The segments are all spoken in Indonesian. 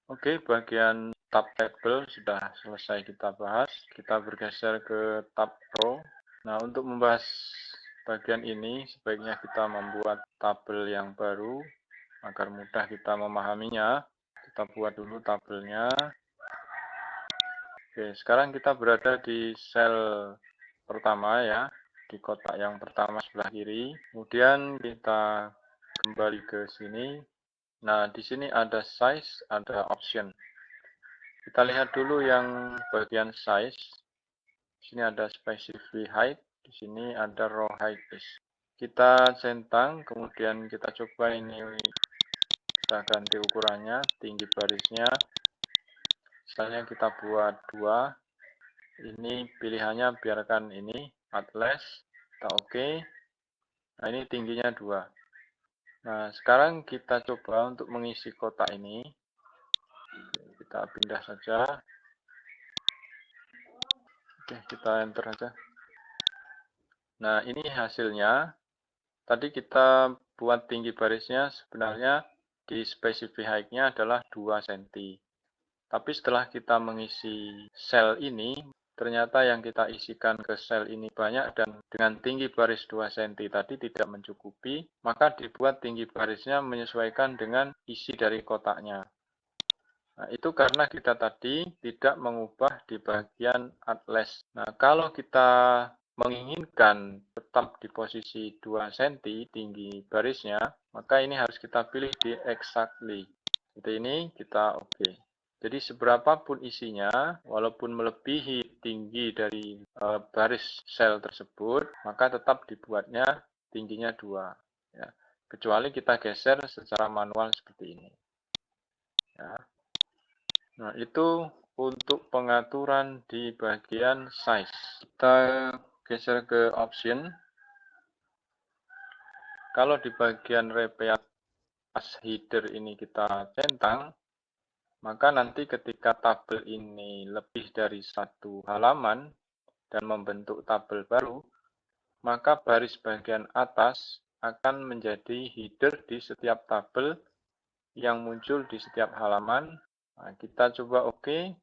Oke, bagian tab table sudah selesai kita bahas. Kita bergeser ke tab row. Nah, untuk membahas bagian ini, sebaiknya kita membuat tabel yang baru agar mudah kita memahaminya. Kita buat dulu tabelnya. Oke, sekarang kita berada di sel pertama ya, di kotak yang pertama sebelah kiri. Kemudian kita kembali ke sini. Nah, di sini ada size, ada option. Kita lihat dulu yang bagian size. Di sini ada specify height, di sini ada row height is. Kita centang, kemudian kita coba ini, kita ganti ukurannya, tinggi barisnya. Misalnya kita buat 2. Ini pilihannya biarkan ini, atlas, kita oke. Nah, ini tingginya 2. Nah, sekarang kita coba untuk mengisi kotak ini. Kita pindah saja. Oke, kita enter saja. Nah, ini hasilnya. Tadi kita buat tinggi barisnya sebenarnya di specify height-nya adalah 2 cm. Tapi setelah kita mengisi sel ini, ternyata yang kita isikan ke sel ini banyak dan dengan tinggi baris 2 cm tadi tidak mencukupi, maka dibuat tinggi barisnya menyesuaikan dengan isi dari kotaknya. Nah, itu karena kita tadi tidak mengubah di bagian atlas. Nah, kalau kita menginginkan tetap di posisi 2 cm tinggi barisnya, maka ini harus kita pilih di exactly. Seperti ini, kita oke. Jadi seberapapun isinya, walaupun melebihi tinggi dari baris sel tersebut, maka tetap dibuatnya tingginya 2. Ya. Kecuali kita geser secara manual seperti ini. Ya. Nah, itu untuk pengaturan di bagian size. Kita geser ke option. Kalau di bagian repeat as header ini kita centang, maka nanti ketika tabel ini lebih dari 1 halaman dan membentuk tabel baru, maka baris bagian atas akan menjadi header di setiap tabel yang muncul di setiap halaman. Nah, kita coba oke.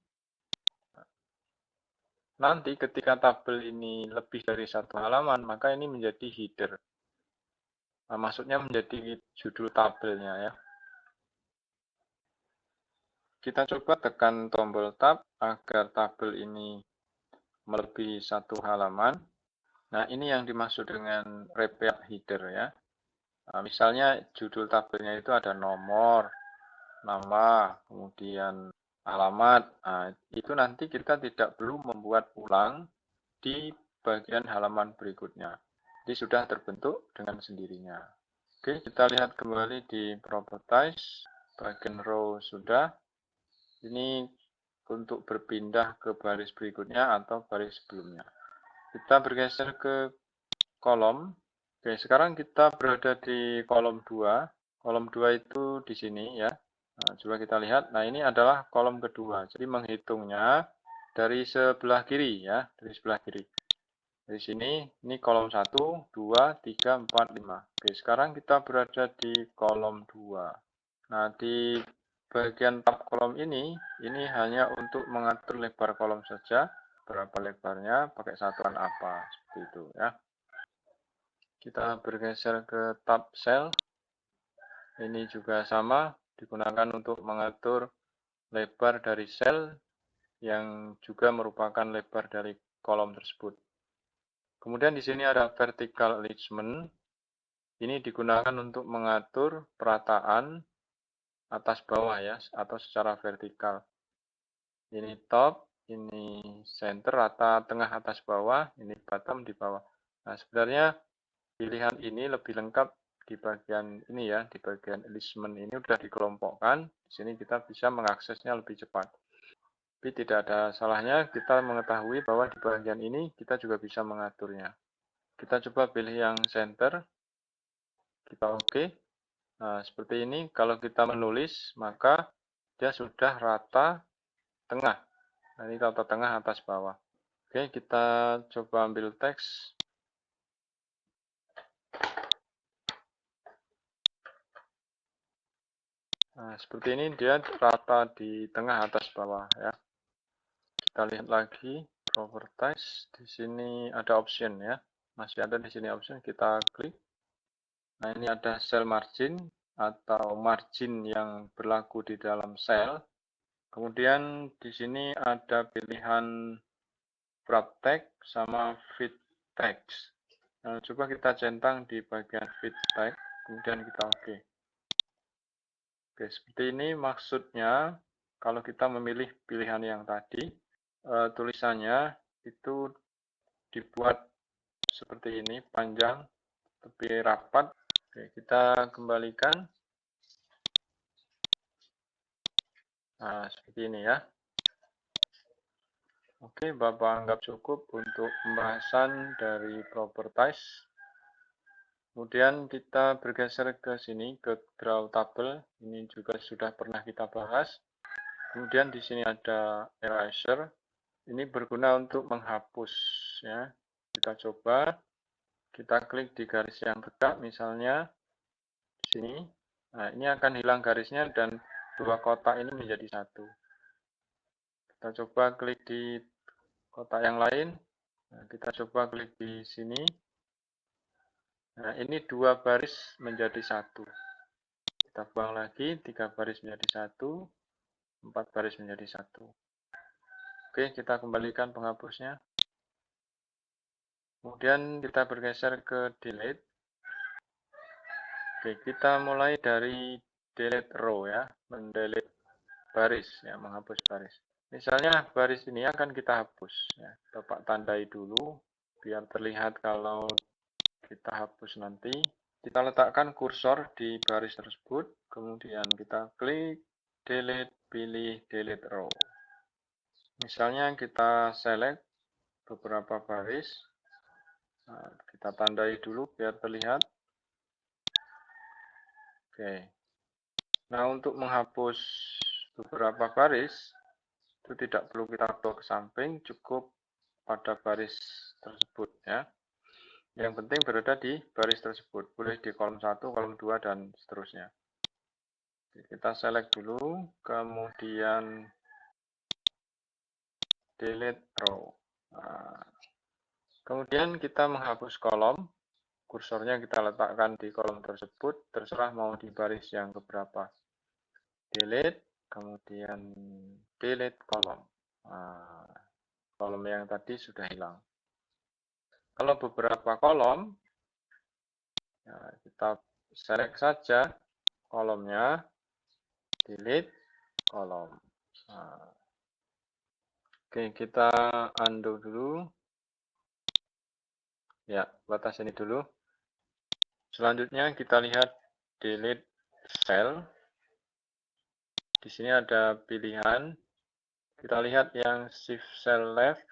Nanti ketika tabel ini lebih dari 1 halaman, maka ini menjadi header. Nah, maksudnya menjadi judul tabelnya ya. Kita coba tekan tombol tab agar tabel ini melebihi 1 halaman. Nah, ini yang dimaksud dengan repeat header ya. Nah, misalnya judul tabelnya itu ada nomor, nama, kemudian alamat. Nah, itu nanti kita tidak perlu membuat ulang di bagian halaman berikutnya. Jadi sudah terbentuk dengan sendirinya. Oke, kita lihat kembali di properties. Bagian row sudah. Ini untuk berpindah ke baris berikutnya atau baris sebelumnya. Kita bergeser ke kolom. Oke, sekarang kita berada di kolom 2. Kolom 2 itu di sini ya. Nah, coba kita lihat. Nah, ini adalah kolom kedua. Jadi menghitungnya dari sebelah kiri ya, dari sebelah kiri. Dari sini, ini kolom 1, 2, 3, 4, 5. Oke, sekarang kita berada di kolom 2. Nah, di bagian tab kolom ini hanya untuk mengatur lebar kolom saja. Berapa lebarnya, pakai satuan apa, seperti itu ya. Kita bergeser ke tab cell. Ini juga sama, digunakan untuk mengatur lebar dari sel yang juga merupakan lebar dari kolom tersebut. Kemudian di sini ada vertical alignment. Ini digunakan untuk mengatur perataan atas bawah ya, atau secara vertikal. Ini top, ini center, rata tengah atas bawah, ini bottom di bawah. Nah, sebenarnya pilihan ini lebih lengkap di bagian ini ya, di bagian alignment ini sudah dikelompokkan. Di sini kita bisa mengaksesnya lebih cepat. Tapi tidak ada salahnya kita mengetahui bahwa di bagian ini kita juga bisa mengaturnya. Kita coba pilih yang center, kita oke. Nah, seperti ini, kalau kita menulis, maka dia sudah rata tengah. Nah, ini rata tengah atas bawah. Oke, kita coba ambil teks. Nah, seperti ini dia rata di tengah atas bawah ya. Kita lihat lagi properties. Di sini ada option ya. Masih ada di sini option, kita klik. Nah, ini ada cell margin atau margin yang berlaku di dalam sel. Kemudian di sini ada pilihan wrap text sama fit text. Nah, coba kita centang di bagian fit text, kemudian kita oke. Oke, seperti ini maksudnya kalau kita memilih pilihan yang tadi, tulisannya itu dibuat seperti ini, panjang, lebih rapat. Oke, kita kembalikan. Nah, seperti ini ya. Oke, Bapak anggap cukup untuk pembahasan dari properties. Kemudian kita bergeser ke sini, ke draw table. Ini juga sudah pernah kita bahas. Kemudian di sini ada eraser. Ini berguna untuk menghapus ya. Kita coba, kita klik di garis yang tegak misalnya di sini. Nah, ini akan hilang garisnya dan dua kotak ini menjadi satu. Kita coba klik di kotak yang lain. Nah, kita coba klik di sini. Nah, ini dua baris menjadi satu. Kita buang lagi, 3 baris menjadi satu, 4 baris menjadi satu. Oke, kita kembalikan penghapusnya. Kemudian kita bergeser ke delete. Oke, kita mulai dari delete row ya, mendelete baris ya, menghapus baris. Misalnya baris ini akan kita hapus ya. Bapak tandai dulu biar terlihat kalau kita hapus nanti. Kita letakkan kursor di baris tersebut, kemudian kita klik delete, pilih delete row. Misalnya kita select beberapa baris, nah, kita tandai dulu biar terlihat. Oke. Nah, untuk menghapus beberapa baris itu tidak perlu kita bawa ke samping, cukup pada baris tersebut ya. Yang penting berada di baris tersebut, boleh di kolom 1, kolom 2, dan seterusnya. Kita select dulu, kemudian delete row. Nah, kemudian kita menghapus kolom, kursornya kita letakkan di kolom tersebut, terserah mau di baris yang keberapa. Delete, kemudian delete kolom. Nah, kolom yang tadi sudah hilang. Kalau beberapa kolom, ya kita select saja kolomnya, delete kolom. Nah, oke, kita undo dulu. Ya, batas ini dulu. Selanjutnya kita lihat delete cell. Di sini ada pilihan. Kita lihat yang shift cell left.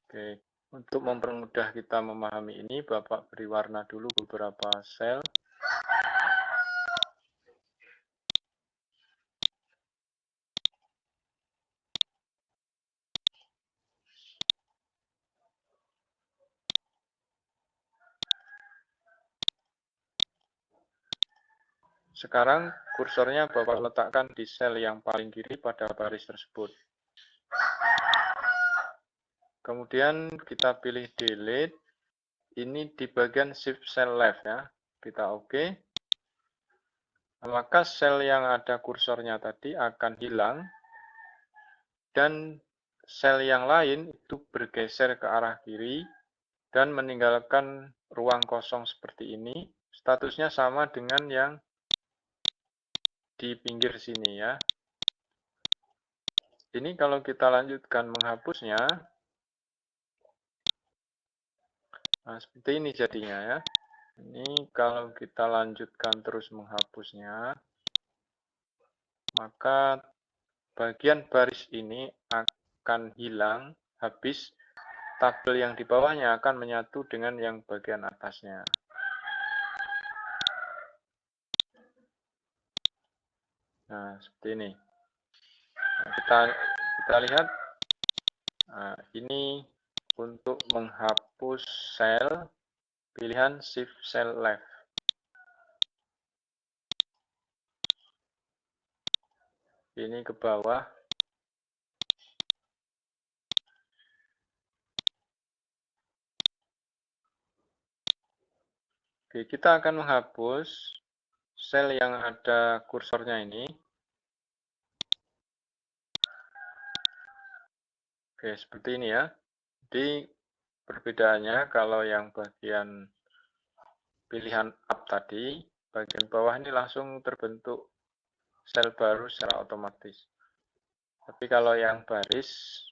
Oke, untuk mempermudah kita memahami ini, Bapak beri warna dulu beberapa sel. Sekarang kursornya Bapak letakkan di sel yang paling kiri pada baris tersebut. Kemudian kita pilih delete. Ini di bagian shift cell left ya. Kita oke. Maka sel yang ada kursornya tadi akan hilang dan sel yang lain itu bergeser ke arah kiri dan meninggalkan ruang kosong seperti ini. Statusnya sama dengan yang di pinggir sini ya. Ini kalau kita lanjutkan menghapusnya, nah seperti ini jadinya ya. Ini kalau kita lanjutkan terus menghapusnya, maka bagian baris ini akan hilang, habis, tabel yang di bawahnya akan menyatu dengan yang bagian atasnya. Nah, seperti ini. Nah, kita lihat, nah, ini untuk menghapus sel, pilihan shift cell left. ini ke bawah. Oke, kita akan menghapus sel yang ada kursornya ini. Oke, seperti ini ya. Jadi perbedaannya kalau yang bagian pilihan up tadi, bagian bawah ini langsung terbentuk sel baru secara otomatis. Tapi kalau yang baris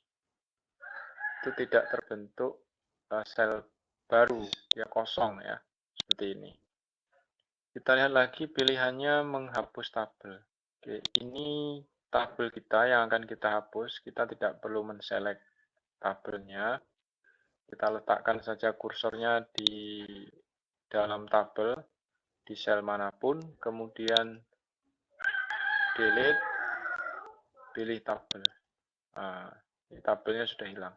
itu tidak terbentuk sel baru, dia kosong ya, seperti ini. Kita lihat lagi pilihannya menghapus tabel. Oke, ini tabel kita yang akan kita hapus. Kita tidak perlu menselect tabelnya. Kita letakkan saja kursornya di dalam tabel, di sel manapun, kemudian delete, pilih tabel. Nah, ini tabelnya sudah hilang.